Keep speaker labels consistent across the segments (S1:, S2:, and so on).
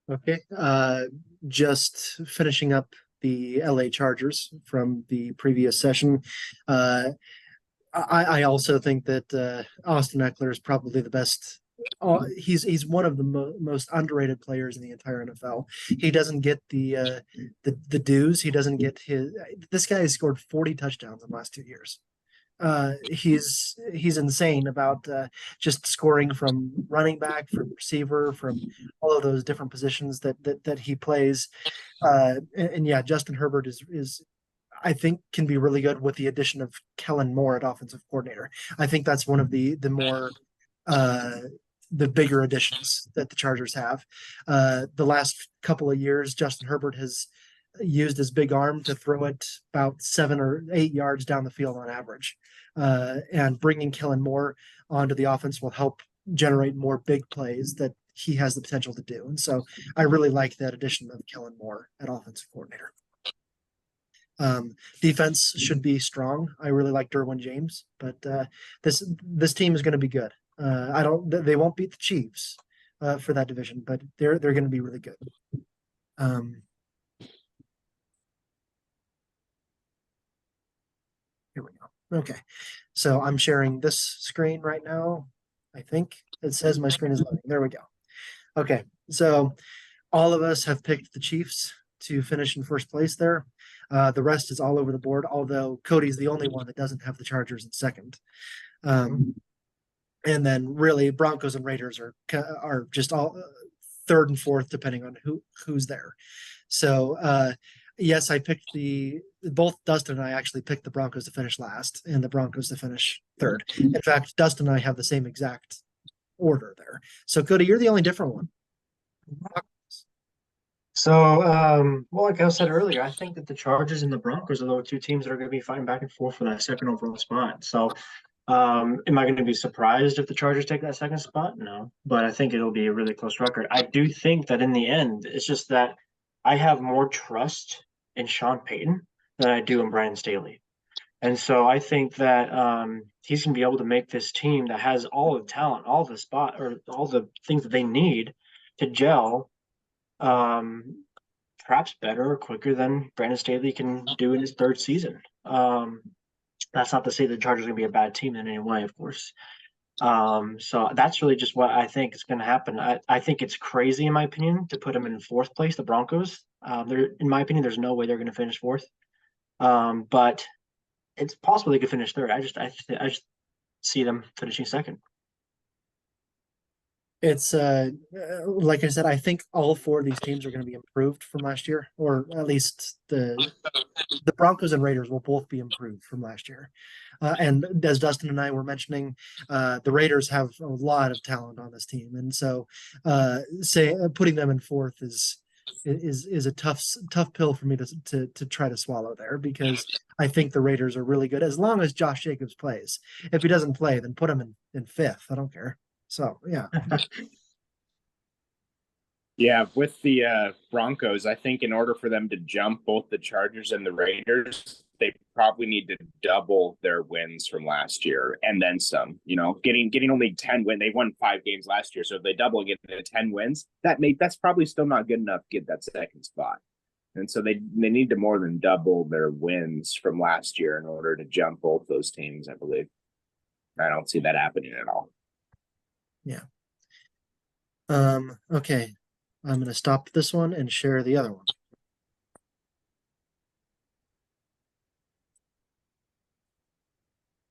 S1: Okay. Just finishing up the LA Chargers from the previous session. Uh, I also think that Austin Eckler is probably the best. He's one of the most underrated players in the entire NFL. He doesn't get the dues. He doesn't get his. This guy has scored 40 touchdowns in the last 2 years. He's insane about just scoring from running back, from receiver, from all of those different positions that he plays. And yeah, Justin Herbert is I think can be really good with the addition of Kellen Moore at offensive coordinator. I think that's one of the more uh, the bigger additions that the Chargers have. The last couple of years, Justin Herbert has used his big arm to throw it about 7 or 8 yards down the field on average. And bringing Kellen Moore onto the offense will help generate more big plays that he has the potential to do. And so I really like that addition of Kellen Moore at offensive coordinator. Defense should be strong. I really like Derwin James, but this team is going to be good. I don't. They won't beat the Chiefs for that division, but they're going to be really good. Um, Here we go. Okay, so I'm sharing this screen right now. I think it says my screen is loading. There we go. Okay, so all of us have picked the Chiefs to finish in first place there. The rest is all over the board, although Cody's the only one that doesn't have the Chargers in second. And then really Broncos and Raiders are just all third and fourth depending on who's there. So yes, I picked both Dustin and I actually picked the Broncos to finish last and the Broncos to finish third. In fact, Dustin and I have the same exact order there. So Cody, you're the only different one.
S2: So, well, like I said earlier, I think that the Chargers and the Broncos are the two teams that are going to be fighting back and forth for that second overall spot. So, am I going to be surprised if the Chargers take that second spot? No, but I think it'll be a really close record. I do think that in the end, it's just that I have more trust in Sean Payton than I do in Brandon Staley. And so I think that he's going to be able to make this team that has all the talent, all the spot, or all the things that they need to gel um, perhaps better or quicker than Brandon Staley can do in his third season. That's not to say the Chargers are going to be a bad team in any way, of course. So that's really just what I think is going to happen. I think it's crazy, in my opinion, to put them in fourth place, the Broncos. In my opinion, there's no way they're going to finish fourth. But it's possible they could finish third. I just see them finishing second.
S1: It's like I said, I think all four of these teams are going to be improved from last year, or at least the Broncos and Raiders will both be improved from last year. And as Dustin and I were mentioning, the Raiders have a lot of talent on this team, and so putting them in fourth is a tough pill for me to try to swallow there because I think the Raiders are really good as long as Josh Jacobs plays. If he doesn't play, then put him in fifth. I don't care. So yeah.
S3: Yeah, with the Broncos, I think in order for them to jump both the Chargers and the Raiders, they probably need to double their wins from last year and then some. You know, getting only 10 wins. They won 5 games last year, so if they double and get to 10 wins, that's probably still not good enough to get that second spot. And so they need to more than double their wins from last year in order to jump both those teams, I believe. I don't see that happening at all.
S1: Yeah. Okay. I'm going to stop this one and share the other one.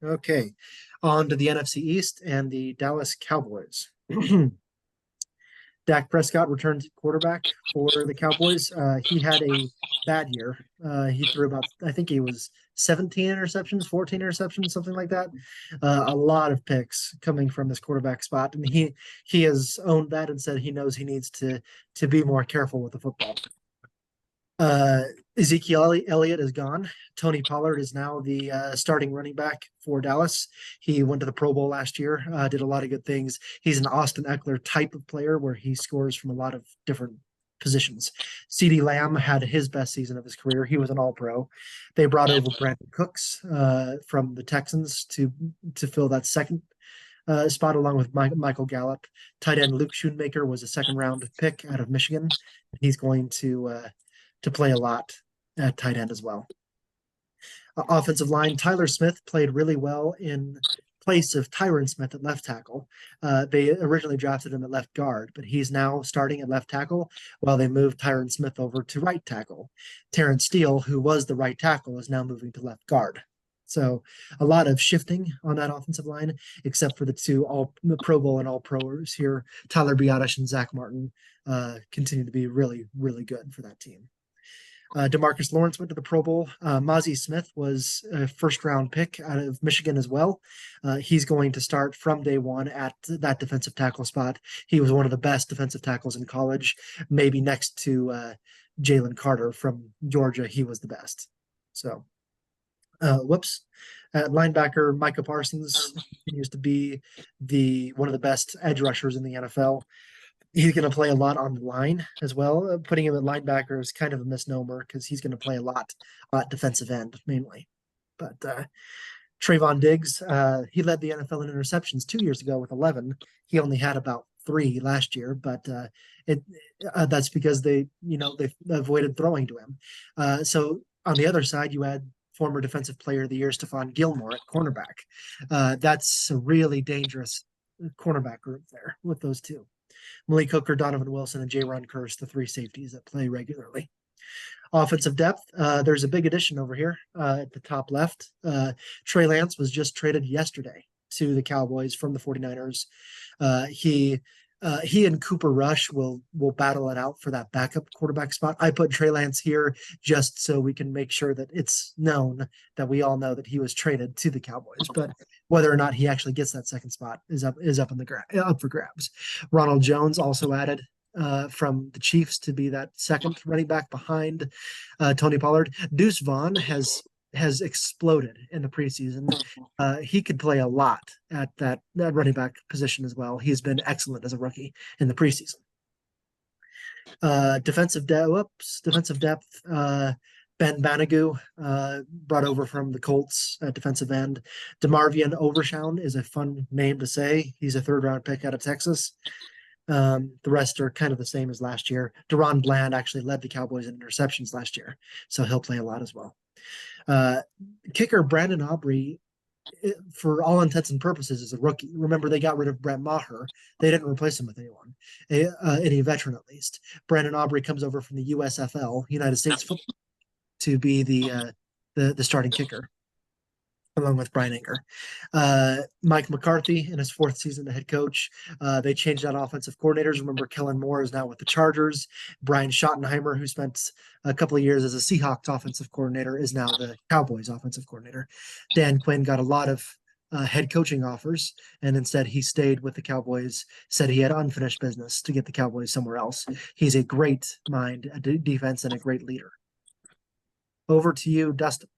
S1: Okay. On to the NFC East and the Dallas Cowboys. Dak Prescott returned quarterback for the Cowboys. He had a bad year. He threw about, I think he was 17 interceptions, 14 interceptions, something like that. A lot of picks coming from this quarterback spot, and he has owned that and said he knows he needs to be more careful with the football. Ezekiel Elliott is gone. Tony Pollard is now the starting running back for Dallas. He went to the Pro Bowl last year, did a lot of good things. He's an Austin Eckler type of player where he scores from a lot of different positions. CeeDee Lamb had his best season of his career. He was an All-Pro. They brought over Brandon Cooks from the Texans to fill that second spot along with Michael Gallup. Tight end Luke Schoonmaker was a second-round pick out of Michigan. He's going to play a lot at tight end as well. Offensive line, Tyler Smith played really well in place of Tyron Smith at left tackle. They originally drafted him at left guard, but he's now starting at left tackle while they moved Tyron Smith over to right tackle. Terrence Steele, who was the right tackle, is now moving to left guard. So a lot of shifting on that offensive line, except for the Pro Bowl and All Pros here. Tyler Biadasz and Zach Martin continue to be really, really good for that team. Demarcus Lawrence went to the Pro Bowl. Mozzie Smith was a first-round pick out of Michigan as well. He's going to start from day one at that defensive tackle spot. He was one of the best defensive tackles in college, maybe next to Jalen Carter from Georgia. He was the best. So, linebacker Micah Parsons continues to be one of the best edge rushers in the NFL. He's going to play a lot on the line as well. Putting him at linebacker is kind of a misnomer because he's going to play a lot at defensive end mainly. But Trayvon Diggs, he led the NFL in interceptions 2 years ago with 11. He only had about 3 last year, but that's because they avoided throwing to him. So on the other side, you had former Defensive Player of the Year Stephon Gilmore at cornerback. That's a really dangerous cornerback group there with those two. Malik Hooker, Donovan Wilson, and Jaron Kearse, the 3 safeties that play regularly. Offensive depth, there's a big addition over here at the top left. Trey Lance was just traded yesterday to the Cowboys from the 49ers. He and Cooper Rush will battle it out for that backup quarterback spot. I put Trey Lance here just so we can make sure that it's known that we all know that he was traded to the Cowboys. But whether or not he actually gets that second spot is up for grabs. Ronald Jones also added from the Chiefs to be that second running back behind Tony Pollard. Deuce Vaughn has exploded in the preseason. He could play a lot at that running back position as well. He's been excellent as a rookie in the preseason. Defensive depth. Ben Banogu, brought over from the Colts at defensive end. DeMarvion Overshown is a fun name to say. He's a third-round pick out of Texas. The rest are kind of the same as last year. Deron Bland actually led the Cowboys in interceptions last year, so he'll play a lot as well. Kicker Brandon Aubrey, for all intents and purposes, is a rookie. Remember, they got rid of Brett Maher. They didn't replace him with anyone, any veteran at least. Brandon Aubrey comes over from the USFL, United States Football, to be the starting kicker, along with Brian Anger. Mike McCarthy in his 4th season, the head coach. They changed out offensive coordinators. Remember, Kellen Moore is now with the Chargers. Brian Schottenheimer, who spent a couple of years as a Seahawks offensive coordinator, is now the Cowboys offensive coordinator. Dan Quinn got a lot of head coaching offers, and instead he stayed with the Cowboys, said he had unfinished business to get the Cowboys somewhere else. He's a great mind, a defense, and a great leader. Over to you, Dustin.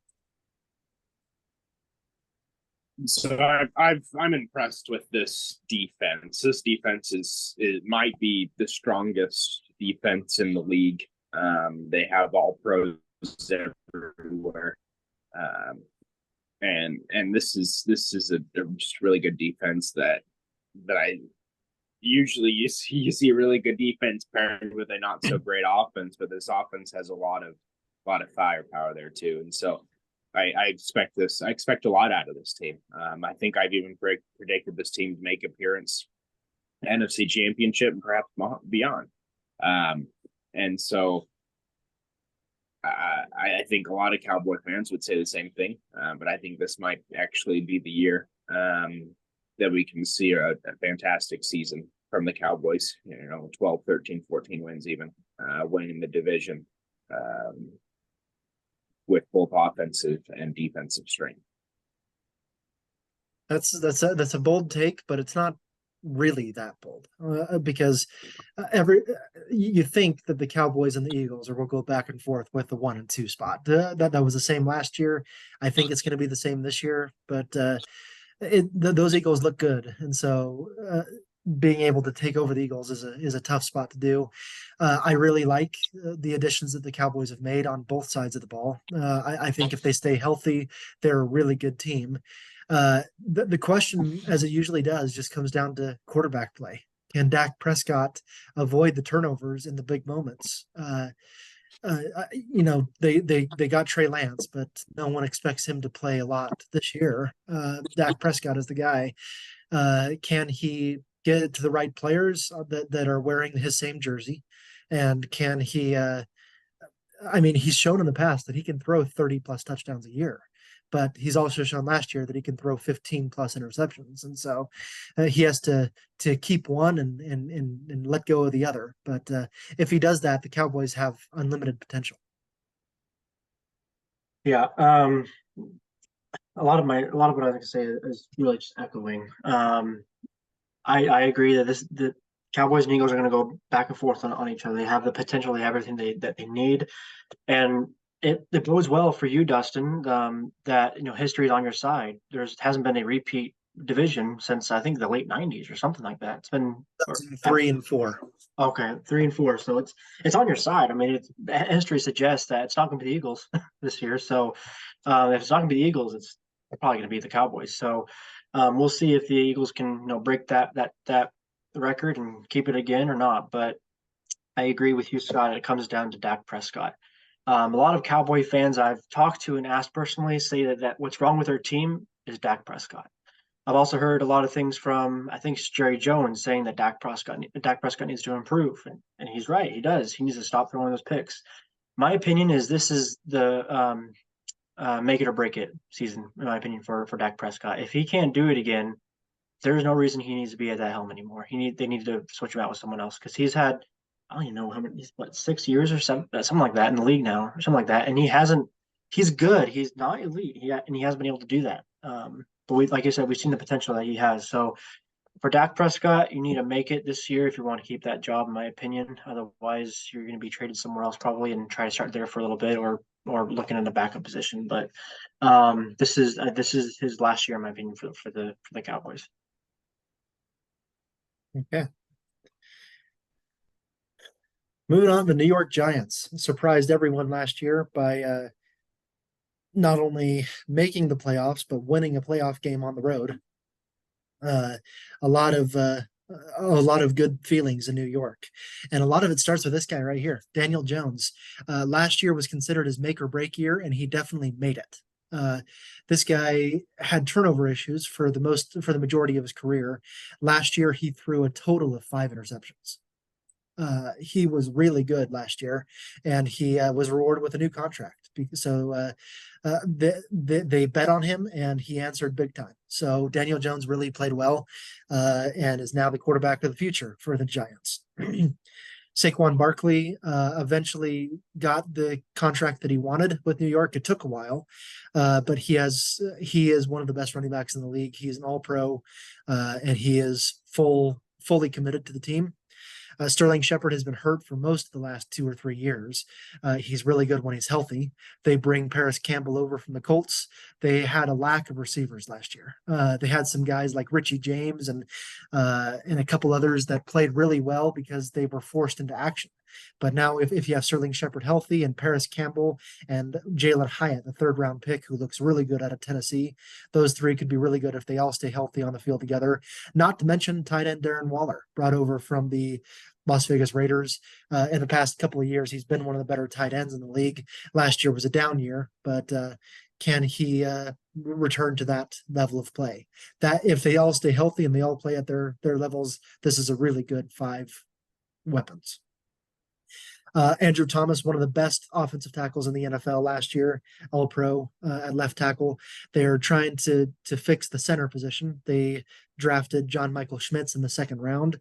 S3: So I'm impressed with this defense. This defense might be the strongest defense in the league. They have all pros everywhere, and this is a just really good defense that I usually you see a really good defense paired with a not so great offense, but this offense has a lot of firepower there too, and so. I expect a lot out of this team. I think I've even predicted this team to make appearance NFC Championship and perhaps beyond. And so I think a lot of Cowboy fans would say the same thing. But I think this might actually be the year that we can see a fantastic season from the Cowboys. 12, 13, 14 wins even, winning the division. With both offensive and defensive strength.
S1: That's a bold take, but it's not really that bold because you think that the Cowboys and the Eagles will go back and forth with the 1 and 2 spot. That was the same last year. I think it's going to be the same this year, but those Eagles look good, and so being able to take over the Eagles is a tough spot to do. I really like the additions that the Cowboys have made on both sides of the ball. I think if they stay healthy, they're a really good team. The question, as it usually does, just comes down to quarterback play. Can Dak Prescott avoid the turnovers in the big moments? They got Trey Lance, but no one expects him to play a lot this year. Dak Prescott is the guy. Can he get it to the right players that are wearing his same jersey? And can he he's shown in the past that he can throw 30 plus touchdowns a year, but he's also shown last year that he can throw 15 plus interceptions. And so he has to keep one and let go of the other. But if he does that, the Cowboys have unlimited potential.
S2: Yeah. A lot of what I was going to say is really just echoing. I agree that the Cowboys and Eagles are going to go back and forth on each other. They have the potential, they have everything that they need, and it bodes well for you, Dustin. That history is on your side. Hasn't been a repeat division since I think the late '90s or something like that. It's been
S1: 3 and 4.
S2: Okay, 3 and 4. So it's on your side. I mean, history suggests that it's not going to be the Eagles this year. So if it's not going to be the Eagles, it's probably going to be the Cowboys. So we'll see if the Eagles can break that record and keep it again or not. But I agree with you, Scott. It comes down to Dak Prescott. A lot of Cowboy fans I've talked to and asked personally say that what's wrong with their team is Dak Prescott. I've also heard a lot of things from, I think it's Jerry Jones, saying that Dak Prescott needs to improve, and he's right. He does. He needs to stop throwing those picks. My opinion is this is the make it or break it season, in my opinion, for Dak Prescott. If he can't do it again, there's no reason he needs to be at that helm anymore. They need to switch him out with someone else, because he's had, I don't even know how many, 6 years or something like that in the league now, or something like that, and he's good. He's not elite, and he hasn't been able to do that. But like I said, we've seen the potential that he has. So for Dak Prescott, you need to make it this year if you want to keep that job, in my opinion. Otherwise, you're going to be traded somewhere else probably and try to start there for a little bit, or looking in the backup position. But this is his last year, in my opinion, for the Cowboys.
S1: Okay. Moving on, the New York Giants surprised everyone last year by not only making the playoffs but winning a playoff game on the road. A lot of good feelings in New York, and a lot of it starts with this guy right here, Daniel Jones. Last year was considered his make or break year, and he definitely made it. This guy had turnover issues for the majority of his career. Last year, he threw a total of 5 interceptions. He was really good last year, and he was rewarded with a new contract. So they bet on him, and he answered big time. So Daniel Jones really played well, and is now the quarterback of the future for the Giants. Saquon Barkley eventually got the contract that he wanted with New York. It took a while, but he is one of the best running backs in the league. He's an All-Pro, and he is fully committed to the team. Sterling Shepard has been hurt for most of the last 2 or 3 years. He's really good when he's healthy. They bring Paris Campbell over from the Colts. They had a lack of receivers last year. They had some guys like Richie James and a couple others that played really well because they were forced into action. But now if you have Sterling Shepard healthy and Paris Campbell and Jalen Hyatt, the 3rd-round pick who looks really good out of Tennessee, those 3 could be really good if they all stay healthy on the field together. Not to mention tight end Darren Waller, brought over from the Las Vegas Raiders. In the past couple of years, he's been one of the better tight ends in the league. Last year was a down year, but can he return to that level of play? That if they all stay healthy and they all play at their levels, this is a really good 5 weapons. Andrew Thomas, one of the best offensive tackles in the NFL last year, All-Pro at left tackle. They're trying to fix the center position. They drafted John Michael Schmitz in the 2nd round.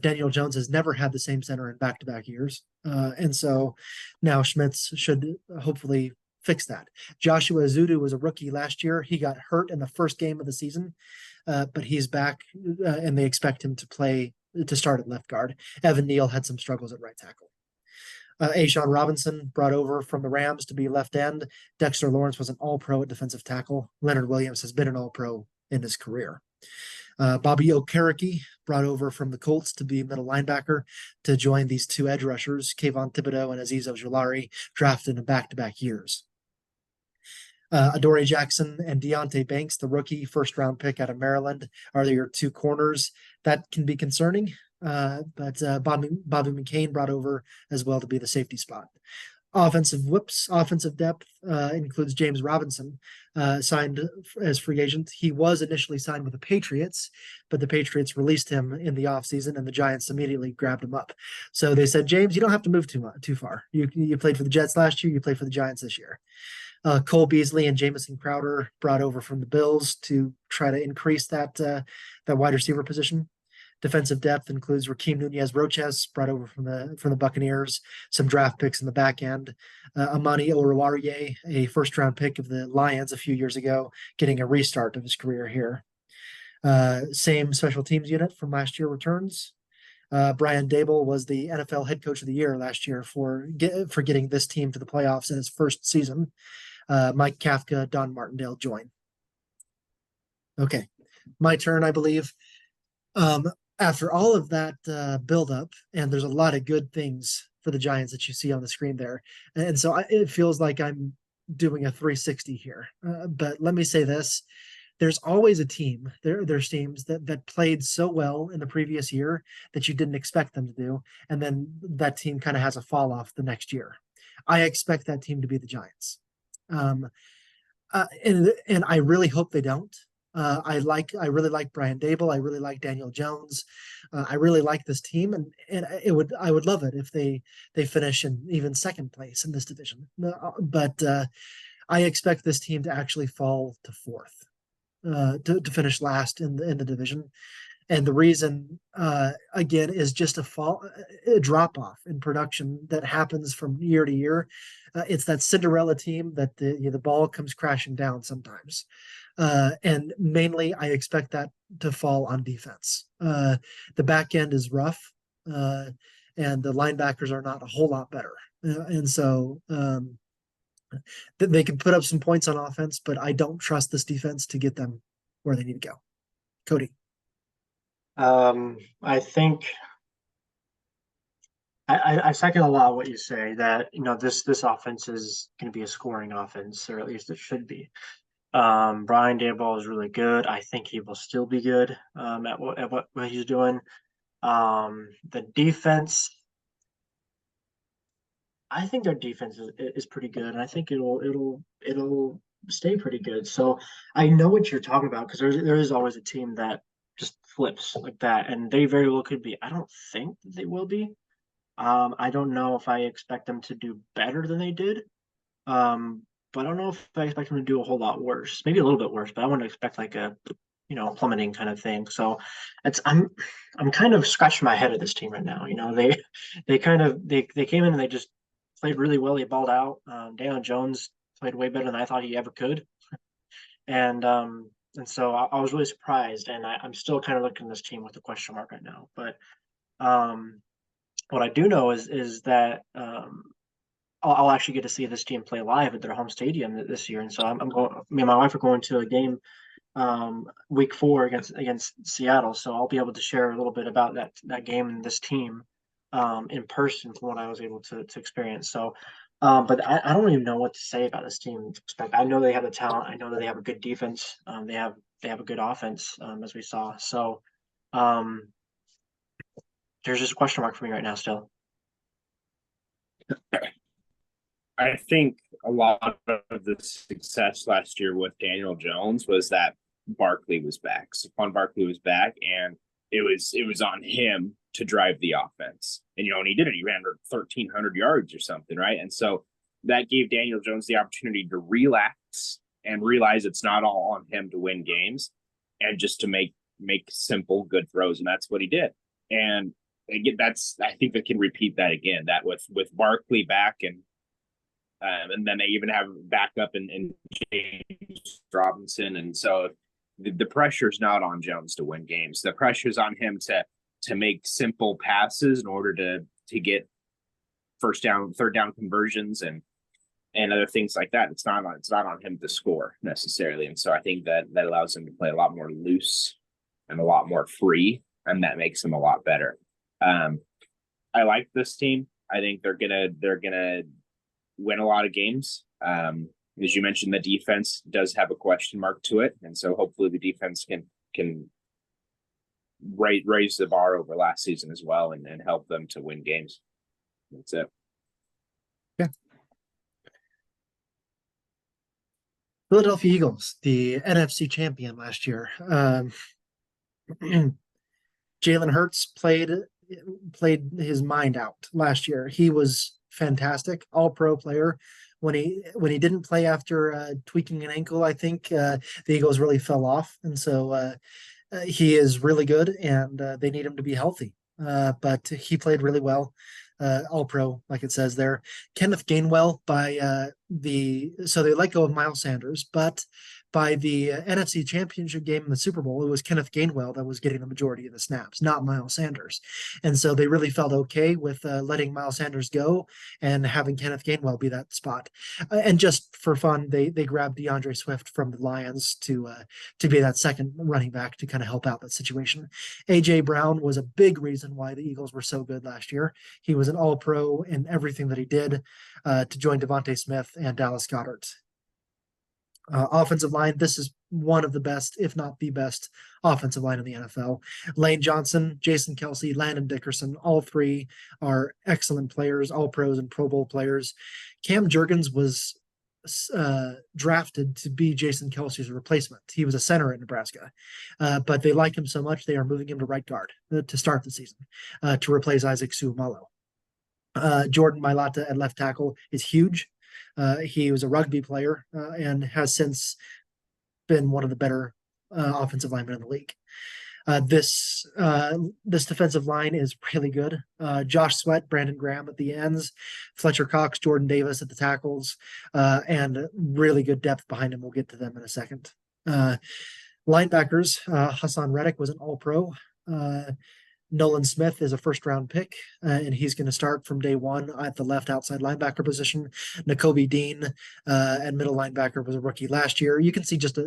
S1: Daniel Jones has never had the same center in back-to-back years. And so now Schmitz should hopefully fix that. Joshua Azudu was a rookie last year. He got hurt in the first game of the season, but he's back, and they expect him to start at left guard. Evan Neal had some struggles at right tackle. A'Shawn Robinson brought over from the Rams to be left end. Dexter Lawrence was an All-Pro at defensive tackle. Leonard Williams has been an All-Pro in his career. Bobby Okereke brought over from the Colts to be middle linebacker to join these 2 edge rushers, Kayvon Thibodeau and Azeez Ojulari, drafted in back-to-back years. Adoree Jackson and Deontay Banks, the rookie first-round pick out of Maryland, are your two corners. That can be concerning, but Bobby McCain brought over as well to be the safety spot. Offensive depth includes James Robinson, signed as free agent. He was initially signed with the Patriots, but the Patriots released him in the offseason, and the Giants immediately grabbed him up. So they said, James, you don't have to move too far. You played for the Jets last year. You played for the Giants this year. Cole Beasley and Jamison Crowder brought over from the Bills to try to increase that wide receiver position. Defensive depth includes Rakeem Nunez-Roches, brought over from the Buccaneers, some draft picks in the back end. Amani Oruwariye, a first-round pick of the Lions a few years ago, getting a restart of his career here. Same special teams unit from last year returns. Brian Dable was the NFL head coach of the year last year for getting this team to the playoffs in his first season. Mike Kafka, Don Martindale join. Okay, my turn, I believe. After all of that buildup, and there's a lot of good things for the Giants that you see on the screen there, and so it feels like I'm doing a 360 here. But let me say this: there's always a team. There's teams that played so well in the previous year that you didn't expect them to do, and then that team kind of has a fall off the next year. I expect that team to be the Giants. And I really hope they don't. I really like Brian Dable. I really like Daniel Jones. I really like this team, and I would love it if they finish in even second place in this division. But I expect this team to actually fall to fourth, to finish last in the division. And the reason, again, is just a drop off in production that happens from year to year. It's that Cinderella team that the ball comes crashing down sometimes. And mainly, I expect that to fall on defense. The back end is rough, and the linebackers are not a whole lot better. And so they can put up some points on offense, but I don't trust this defense to get them where they need to go. Cody.
S2: I think I second a lot of what you say, that this offense is going to be a scoring offense, or at least it should be. Brian Daboll is really good. I think he will still be good at what he's doing. The defense, I think their defense is pretty good, and I think it'll stay pretty good. So I know what you're talking about, because there is always a team that just flips like that, and they very well could be. I don't think that they will be. I don't know if I expect them to do better than they did. But I don't know if I expect them to do a whole lot worse. Maybe a little bit worse, but I wouldn't expect like a plummeting kind of thing. So I'm kind of scratching my head at this team right now. They came in and they just played really well. They balled out. Daniel Jones played way better than I thought he ever could. And so I was really surprised, and I'm still kind of looking at this team with a question mark right now. But what I do know is that I'll actually get to see this team play live at their home stadium this year, and so I'm going. Me and my wife are going to a game week 4 against Seattle, so I'll be able to share a little bit about that game and this team in person from what I was able to experience. So, but I don't even know what to say about this team. I know they have the talent. I know that they have a good defense. They have a good offense, as we saw. So, there's just a question mark for me right now still.
S3: I think a lot of the success last year with Daniel Jones was that Barkley was back. Saquon Barkley was back, and it was on him to drive the offense. And and he did it. He ran 1,300 yards or something, right? And so that gave Daniel Jones the opportunity to relax and realize it's not all on him to win games, and just to make simple, good throws. And that's what he did. And again, I think they can repeat that again. That with Barkley back, and then they even have backup in James Robinson. And so the pressure's not on Jones to win games. The pressure's on him to make simple passes in order to get first down, third down conversions and other things like that. It's not on him to score necessarily. And so I think that allows him to play a lot more loose and a lot more free, and that makes him a lot better. I like this team. I think they're gonna win a lot of games. as you mentioned, the defense does have a question mark to it, and so hopefully the defense can raise the bar over last season as well, and help them to win games. That's it.
S1: Yeah. Philadelphia Eagles, the NFC champion last year. Jalen Hurts played his mind out last year. He was fantastic, all pro player. When he didn't play after tweaking an ankle, I think the Eagles really fell off, and so he is really good, and they need him to be healthy. But he played really well, all pro, like it says there. Kenneth Gainwell so they let go of Miles Sanders, but by the NFC Championship game in the Super Bowl, it was Kenneth Gainwell that was getting the majority of the snaps, not Miles Sanders. And so they really felt okay with letting Miles Sanders go and having Kenneth Gainwell be that spot. And just for fun, they grabbed DeAndre Swift from the Lions to be that second running back to kind of help out that situation. AJ Brown was a big reason why the Eagles were so good last year. He was an All-Pro in everything that he did to join Devontae Smith and Dallas Goedert. Offensive line, this is one of the best, if not the best, offensive line in the NFL. Lane Johnson, Jason Kelce, Landon Dickerson, all three are excellent players, all pros and Pro Bowl players. Cam Jurgens was drafted to be Jason Kelce's replacement. He was a center at Nebraska, but they like him so much they are moving him to right guard to start the season to replace Isaac Seumalo. Jordan Mailata at left tackle is huge. He was a rugby player and has since been one of the better offensive linemen in the league. This defensive line is really good. Josh Sweat, Brandon Graham at the ends, Fletcher Cox, Jordan Davis at the tackles, and really good depth behind him. We'll get to them in a second. Linebackers, Hassan Reddick was an All-Pro. Nolan Smith is a first-round pick, and he's going to start from day one at the left outside linebacker position. Nakobe Dean at middle linebacker was a rookie last year. You can see just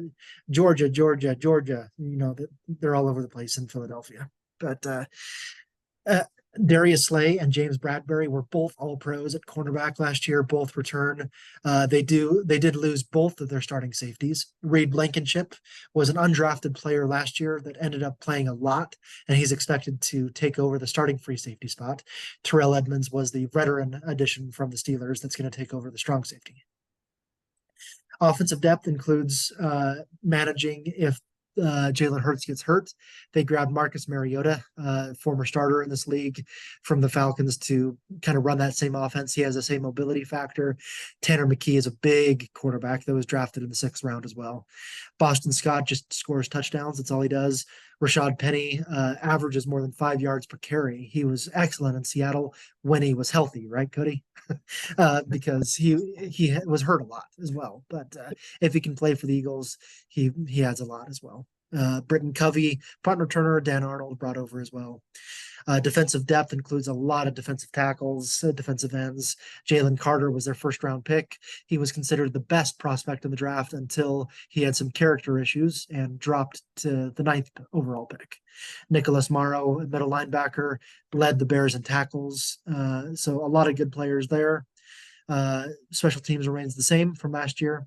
S1: Georgia. They're all over the place in Philadelphia. But Darius Slay and James Bradbury were both All-Pros at cornerback last year, both return. They did lose both of their starting safeties. Reed Blankenship was an undrafted player last year that ended up playing a lot, and he's expected to take over the starting free safety spot. Terrell Edmonds was the veteran addition from the Steelers that's going to take over the strong safety. Offensive depth includes managing if Jalen Hurts gets hurt. They grabbed Marcus Mariota, former starter in this league from the Falcons, to kind of run that same offense. He has the same mobility factor. Tanner McKee is a big quarterback that was drafted in the 6th round as well. Boston Scott just scores touchdowns. That's all he does. Rashad Penny averages more than 5 yards per carry. He was excellent in Seattle when he was healthy, right, Cody? Because he was hurt a lot as well. But if he can play for the Eagles, he adds a lot as well. Britton Covey, punt returner, Dan Arnold brought over as well. Defensive depth includes a lot of defensive tackles, defensive ends. Jalen Carter was their first-round pick. He was considered the best prospect in the draft until he had some character issues and dropped to the 9th overall pick. Nicholas Morrow, middle linebacker, led the Bears in tackles. So a lot of good players there. Special teams remains the same from last year.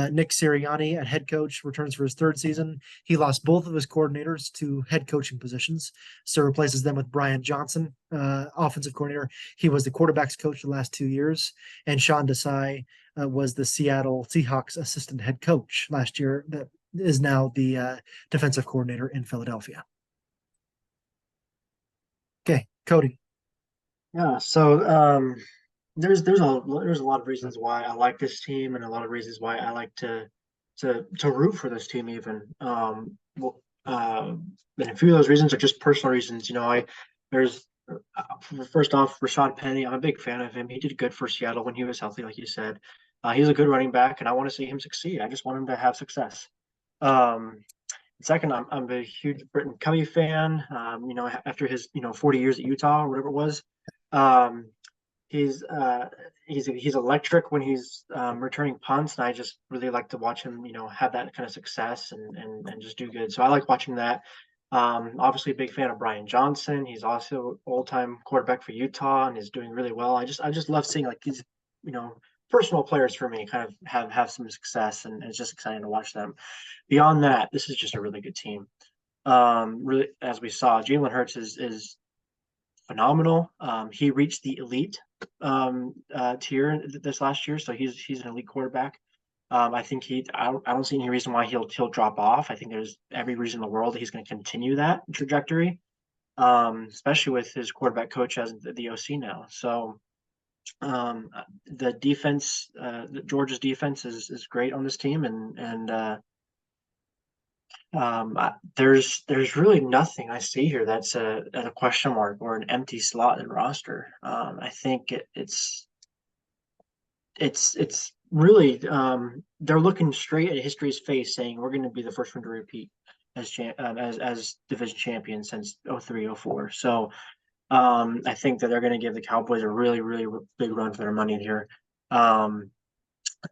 S1: Nick Sirianni at head coach returns for his 3rd season. He lost both of his coordinators to head coaching positions, so replaces them with Brian Johnson, offensive coordinator. He was the quarterback's coach the last 2 years, and Sean Desai was the Seattle Seahawks assistant head coach last year. That is now the defensive coordinator in Philadelphia. Okay, Cody.
S2: Yeah, so there's a lot of reasons why I like this team, and a lot of reasons why I like to root for this team even. And a few of those reasons are just personal reasons. First off, Rashad Penny. I'm a big fan of him. He did good for Seattle when he was healthy, like you said. He's a good running back, and I want to see him succeed. I just want him to have success. Second, I'm a huge Britton Covey fan. After his 40 years at Utah or whatever it was. He's electric when he's returning punts, and I just really like to watch him, have that kind of success and just do good. So I like watching that. Obviously a big fan of Brian Johnson. He's also all-time quarterback for Utah and is doing really well. I just love seeing like these, personal players for me kind of have some success, and it's just exciting to watch them. Beyond that, this is just a really good team. Really, as we saw, Jalen Hurts is phenomenal. He reached the elite tier this last year, so he's an elite quarterback. I think I don't see any reason why he'll drop off. I think there's every reason in the world that he's going to continue that trajectory, especially with his quarterback coach as the OC now. So the defense, Georgia's defense is great on this team, and there's really nothing I see here that's a question mark or an empty slot in roster. I think it's really they're looking straight at history's face, saying we're going to be the first one to repeat as division champion since 03-04. So I think that they're going to give the Cowboys a really big run for their money here. And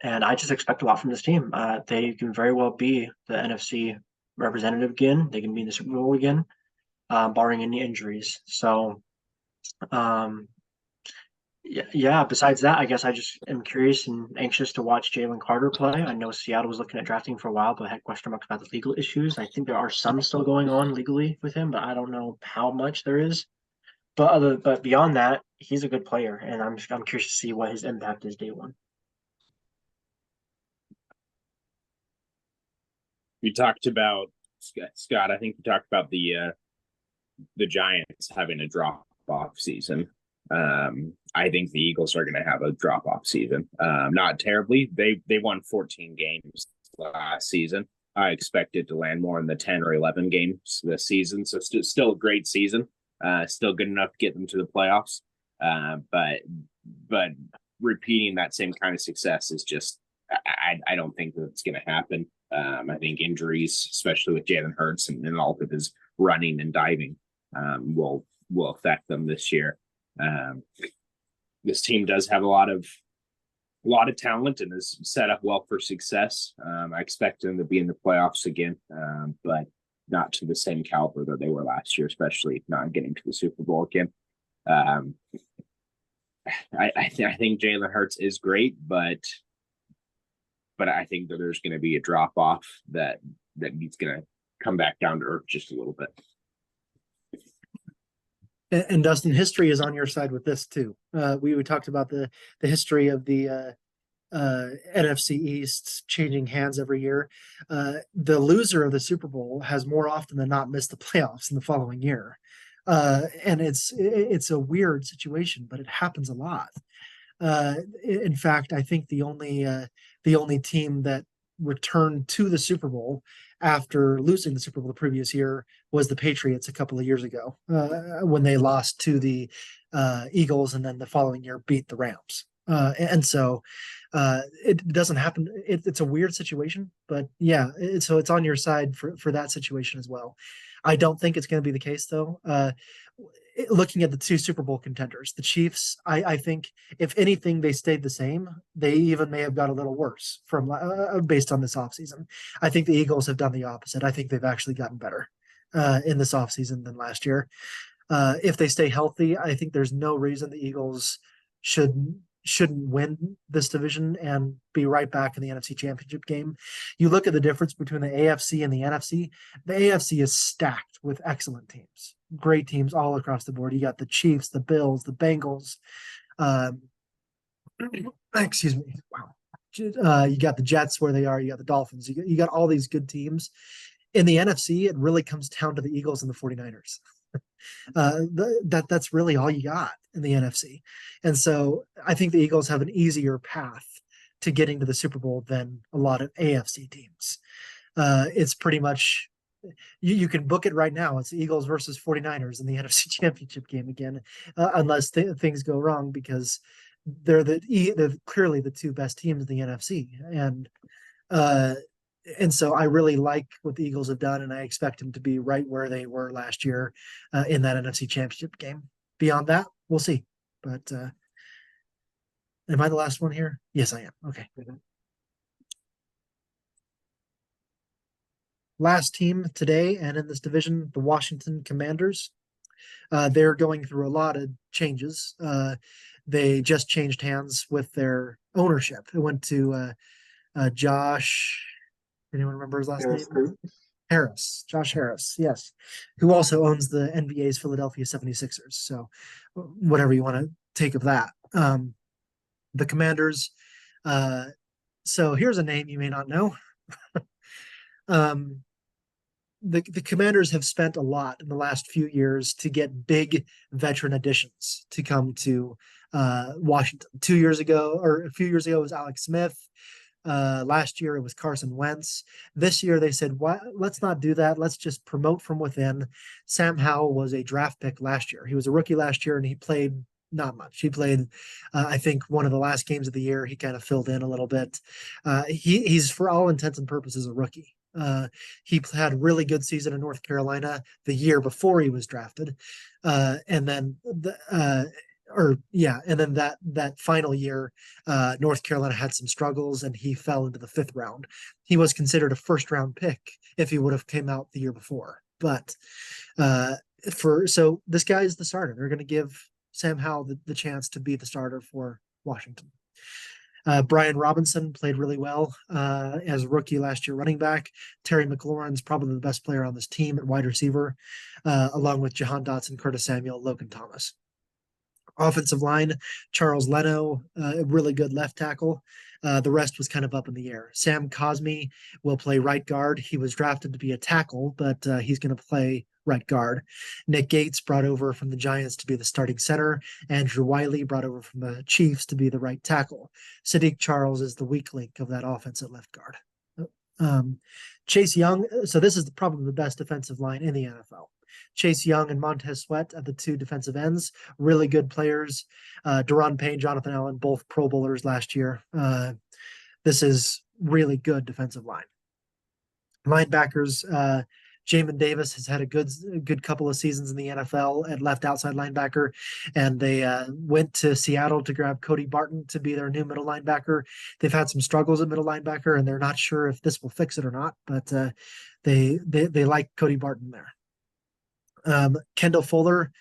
S2: I just expect a lot from this team. They can very well be the NFC representative again. They can be in the Super Bowl again, barring any injuries. So, yeah. Besides that, I guess I just am curious and anxious to watch Jalen Carter play. I know Seattle was looking at drafting for a while, but had question marks about the legal issues. I think there are some still going on legally with him, but I don't know how much there is. But beyond that, he's a good player, and I'm curious to see what his impact is day one.
S3: You talked about Scott. I think you talked about the Giants having a drop off season. I think the Eagles are going to have a drop off season. Not terribly. They won 14 games last season. I expected to land more in the 10 or 11 games this season. So still a great season. Still good enough to get them to the playoffs. But repeating that same kind of success is just I don't think that it's going to happen. I think injuries, especially with Jalen Hurts and all of his running and diving, will affect them this year. This team does have a lot of talent and is set up well for success. I expect them to be in the playoffs again, but not to the same caliber that they were last year, especially not getting to the Super Bowl again. I think Jalen Hurts is great, but I think that there's going to be a drop off that he's going to come back down to earth just a little bit.
S1: And Dustin, history is on your side with this too. We talked about the history of the NFC East changing hands every year. The loser of the Super Bowl has more often than not missed the playoffs in the following year. And it's a weird situation, but it happens a lot. In fact, I think the only team that returned to the Super Bowl after losing the Super Bowl the previous year was the Patriots a couple of years ago, when they lost to the Eagles and then the following year beat the Rams. And so it doesn't happen. It's a weird situation, but yeah, so it's on your side for that situation as well. I don't think it's going to be the case though. Looking at the two Super Bowl contenders, the Chiefs, I think if anything, they stayed the same. They even may have got a little worse from based on this offseason. I think the Eagles have done the opposite. I think they've actually gotten better in this offseason than last year. If they stay healthy, I think there's no reason the Eagles shouldn't win this division and be right back in the NFC Championship game. You look at the difference between the AFC and the NFC. The AFC is stacked with excellent teams, great teams all across the board. You got the Chiefs, the Bills, the Bengals. Excuse me. Wow. You got the Jets where they are. You got the Dolphins. You got all these good teams. In the NFC, it really comes down to the Eagles and the 49ers. That's really all you got in the NFC. And so I think the Eagles have an easier path to getting to the Super Bowl than a lot of AFC teams. It's pretty much you can book it right now. It's the Eagles versus 49ers in the NFC Championship game again, unless things go wrong, because they're clearly the two best teams in the NFC. And so I really like what the Eagles have done, and I expect them to be right where they were last year in that NFC Championship game. Beyond that, we'll see. But am I the last one here? Yes, I am. Okay. Last team today and in this division, the Washington Commanders. They're going through a lot of changes. they just changed hands with their ownership. It went to Josh. Anyone remember his last name? Harris, Josh Harris, yes, who also owns the NBA's Philadelphia 76ers. So, whatever you want to take of that. The Commanders. So, here's a name you may not know. um, the Commanders have spent a lot in the last few years to get big veteran additions to come to Washington. 2 years ago, or a few years ago, it was Alex Smith. Last year it was Carson Wentz. This year they said, "Why? Let's not do that. Let's just promote from within." Sam Howell was a draft pick last year. He was a rookie last year, and he played not much. He played, I think, one of the last games of the year. He kind of filled in a little bit. He's for all intents and purposes a rookie. He had a really good season in North Carolina the year before he was drafted, and then that final year, North Carolina had some struggles and he fell into the 5th round. He was considered a 1st-round pick if he would have came out the year before. But so this guy is the starter. They're going to give Sam Howell the chance to be the starter for Washington. Brian Robinson played really well as a rookie last year, running back. Terry McLaurin's probably the best player on this team at wide receiver, along with Jahan Dotson, Curtis Samuel, Logan Thomas. Offensive line, Charles Leno, a really good left tackle. The rest was kind of up in the air. Sam Cosmi will play right guard. He was drafted to be a tackle, but he's going to play right guard. Nick Gates brought over from the Giants to be the starting center. Andrew Wiley brought over from the Chiefs to be the right tackle. Sadiq Charles is the weak link of that offense at left guard. Chase Young, so this is probably the best defensive line in the NFL. Chase Young and Montez Sweat at the 2 defensive ends, really good players. Deron Payne, Jonathan Allen, both Pro Bowlers last year. This is really good defensive line. Linebackers, Jamin Davis has had a good couple of seasons in the NFL at left outside linebacker, and they went to Seattle to grab Cody Barton to be their new middle linebacker. They've had some struggles at middle linebacker, and they're not sure if this will fix it or not, but they like Cody Barton there. Kendall Fuller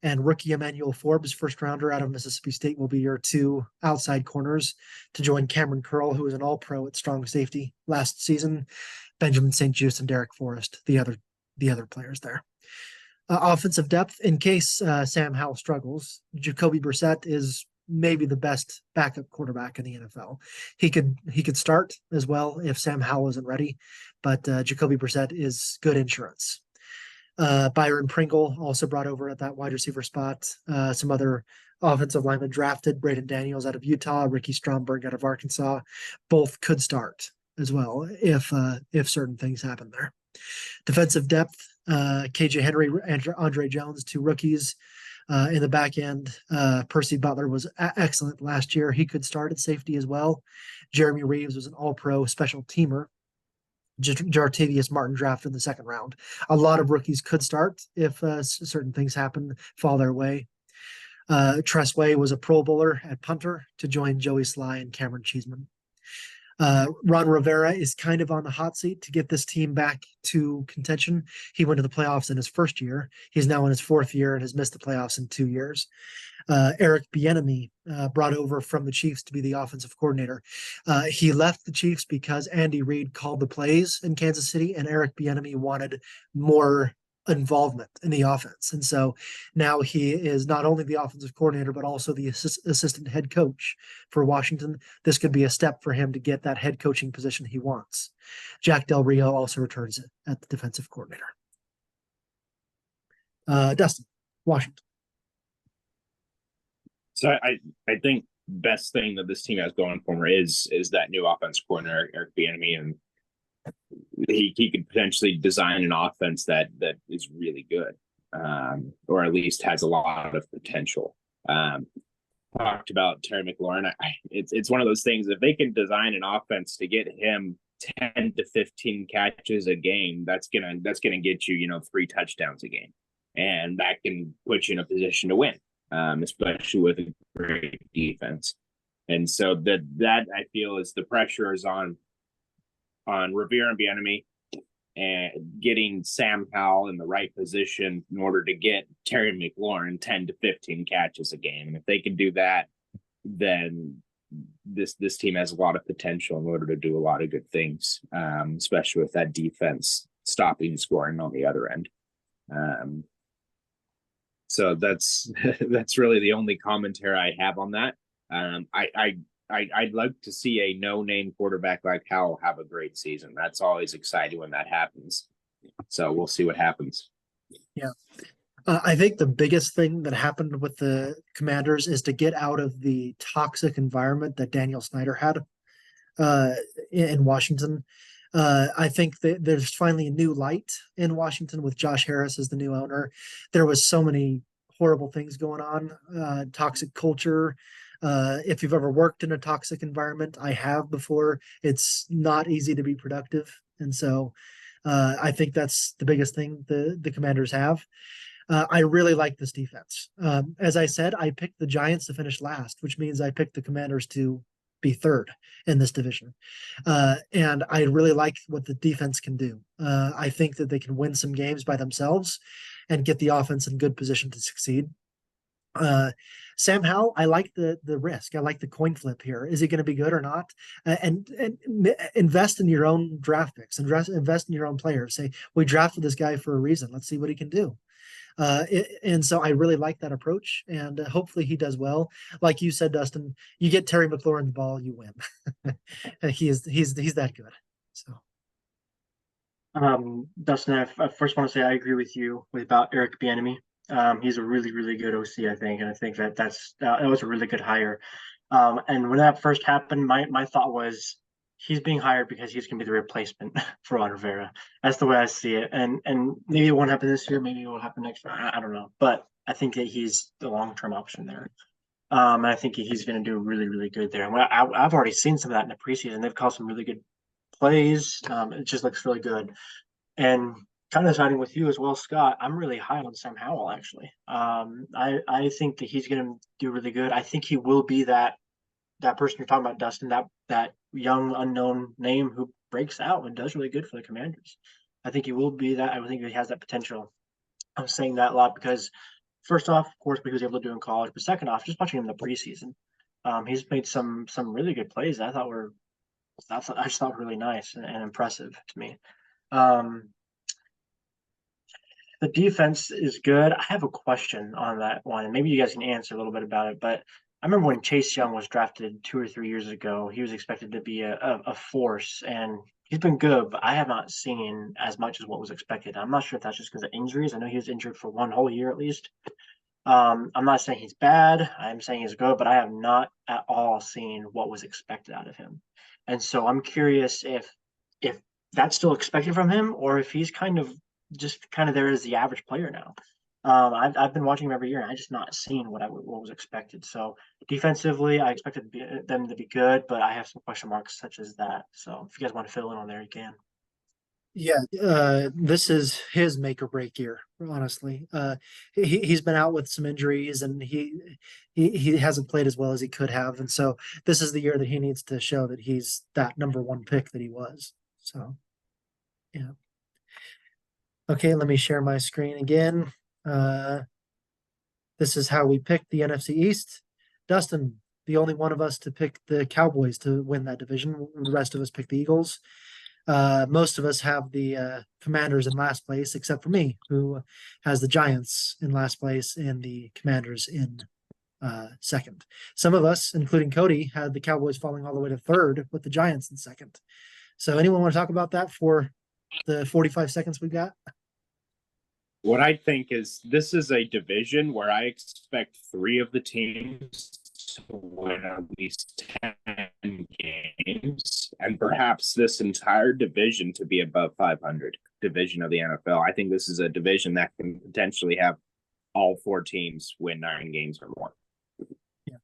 S1: and rookie Emmanuel Forbes, 1st-rounder out of Mississippi State, will be your 2 outside corners to join Cameron Curl, who was an all-pro at strong safety last season. Benjamin St. Juste and Derek Forrest, the other players there. Offensive depth, in case Sam Howell struggles, Jacoby Brissett is maybe the best backup quarterback in the NFL. He could start as well if Sam Howell isn't ready, but Jacoby Brissett is good insurance. Byron Pringle also brought over at that wide receiver spot. Some other offensive linemen drafted: Braden Daniels out of Utah, Ricky Stromberg out of Arkansas. Both could start as well if certain things happen there. Defensive depth: KJ Henry, Andre Jones, 2 rookies. In the back end, Percy Butler was excellent last year. He could start at safety as well. Jeremy Reeves was an all-pro special teamer. Jartavius Martin drafted in the 2nd round. A lot of rookies could start if certain things happen, fall their way. Tressway was a Pro Bowler at punter to join Joey Sly and Cameron Cheeseman. Ron Rivera is kind of on the hot seat to get this team back to contention. He went to the playoffs in his 1st year. He's now in his 4th year and has missed the playoffs in 2 years. Eric Bieniemy brought over from the Chiefs to be the offensive coordinator. He left the Chiefs because Andy Reid called the plays in Kansas City, and Eric Bieniemy wanted more involvement in the offense. And so now he is not only the offensive coordinator, but also the assistant head coach for Washington. This could be a step for him to get that head coaching position he wants. Jack Del Rio also returns at the defensive coordinator. Dustin, Washington.
S3: So I think best thing that this team has going for him is that new offense coordinator, Eric Bieniemy, and he could potentially design an offense that is really good, or at least has a lot of potential. Talked about Terry McLaurin. It's one of those things. If they can design an offense to get him 10 to 15 catches a game, that's gonna get you 3 touchdowns a game, and that can put you in a position to win. Especially with a great defense. And so that I feel is the pressure is on Rivera and Bieniemy, and getting Sam Howell in the right position in order to get Terry McLaurin 10 to 15 catches a game. And if they can do that, then this team has a lot of potential in order to do a lot of good things, especially with that defense stopping and scoring on the other end. So that's that's really the only commentary I have on that. I'd like to see a no-name quarterback like Howell have a great season. That's always exciting when that happens. So we'll see what happens.
S1: Yeah. I think the biggest thing that happened with the Commanders is to get out of the toxic environment that Daniel Snyder had in Washington. I think that there's finally a new light in Washington with Josh Harris as the new owner. There was so many horrible things going on, toxic culture. If you've ever worked in a toxic environment, I have before. It's not easy to be productive, and so I think that's the biggest thing the Commanders have. I really like this defense. As I said, I picked the Giants to finish last, which means I picked the Commanders to be third in this division. And I really like what the defense can do. I think that they can win some games by themselves and get the offense in good position to succeed. Sam Howell, I like the risk. I like the coin flip here. Is he going to be good or not? And invest in your own draft picks. Invest in your own players. Say, we drafted this guy for a reason. Let's see what he can do. And so I really like that approach, and hopefully he does well. Like you said, Dustin, you get Terry McLaurin the ball, you win. he's that good. So,
S2: Dustin, I first want to say I agree with you about Eric Bieniemy. He's a really, really good OC, I think, and I think that it was a really good hire. And when that first happened, my thought was he's being hired because he's going to be the replacement for Ron Rivera. That's the way I see it. And maybe it won't happen this year. Maybe it will happen next year. I don't know. But I think that he's the long-term option there. And I think he's going to do really, really good there. And I've already seen some of that in the preseason. They've called some really good plays. It just looks really good. And kind of siding with you as well, Scott, I'm really high on Sam Howell, actually. I think that he's going to do really good. I think he will be that person you're talking about, Dustin, that young unknown name who breaks out and does really good for the Commanders. I think he will be that. I think he has that potential. I'm saying that a lot because, first off, of course, because he was able to do in college, but second off, just watching him in the preseason, he's made some really good plays. I just thought really nice and impressive to me. The defense is good. I have a question on that one, and maybe you guys can answer a little bit about it, but I remember when Chase Young was drafted 2 or 3 years ago, he was expected to be a force, and he's been good, but I have not seen as much as what was expected. I'm not sure if that's just because of injuries. I know he was injured for one whole year at least. I'm not saying he's bad. I'm saying he's good, but I have not at all seen what was expected out of him. And so I'm curious if that's still expected from him, or if he's kind of there as the average player now. I've been watching him every year, and I just not seen what was expected. So defensively, I expected them to be good, but I have some question marks such as that. So if you guys want to fill in on there, you can.
S1: yeah, this is his make or break year, honestly. He's been out with some injuries, and he hasn't played as well as he could have, and so this is the year that he needs to show that he's that number one pick that he was. So, yeah. Okay, let me share my screen again. This is how we picked the NFC East. Dustin, the only one of us to pick the Cowboys to win that division. The rest of us picked the Eagles. Most of us have the Commanders in last place, except for me, who has the Giants in last place and the Commanders in second. Some of us, including Cody, had the Cowboys falling all the way to third with the Giants in second. So anyone want to talk about that for the 45 seconds we got?
S3: What I think is this is a division where I expect 3 of the teams to win at least 10 games, and perhaps this entire division to be above 500 division of the NFL. I think this is a division that can potentially have all 4 teams win 9 games or more.
S1: Yeah,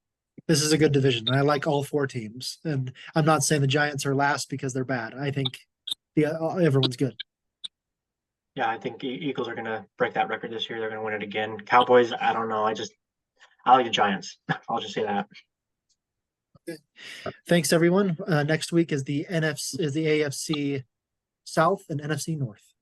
S1: this is a good division. I like all 4 teams, and I'm not saying the Giants are last because they're bad. I think everyone's good.
S2: Yeah, I think Eagles are going to break that record this year. They're going to win it again. Cowboys, I don't know. I like the Giants. I'll just say that.
S1: Okay. Thanks, everyone. Next week is the AFC South and NFC North.